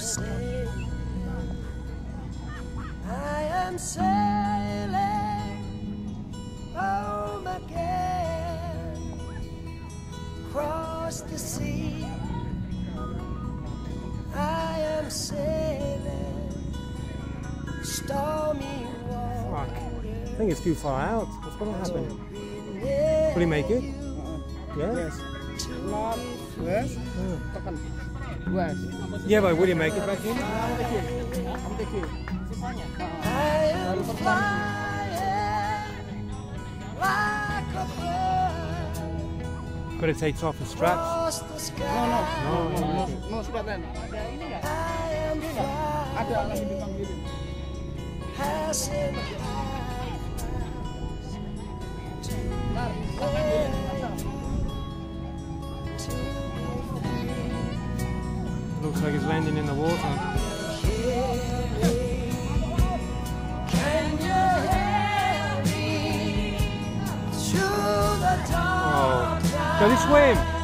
say I am sailing home again, across the sea. I am sailing stormy Fuck. waters. I think it's too far out. What's going to happen? Will he make it? Yeah? Yes. Not west. Tekan. West. Yeah, but will he make it back in? I'm taking. I am flying like a bird But it takes off the straps. across the sky. No, sudah then. I am flying Ada lagi di kiri. passing Looks like it's landing in the water. Can you hear me through the dark? Does he swim?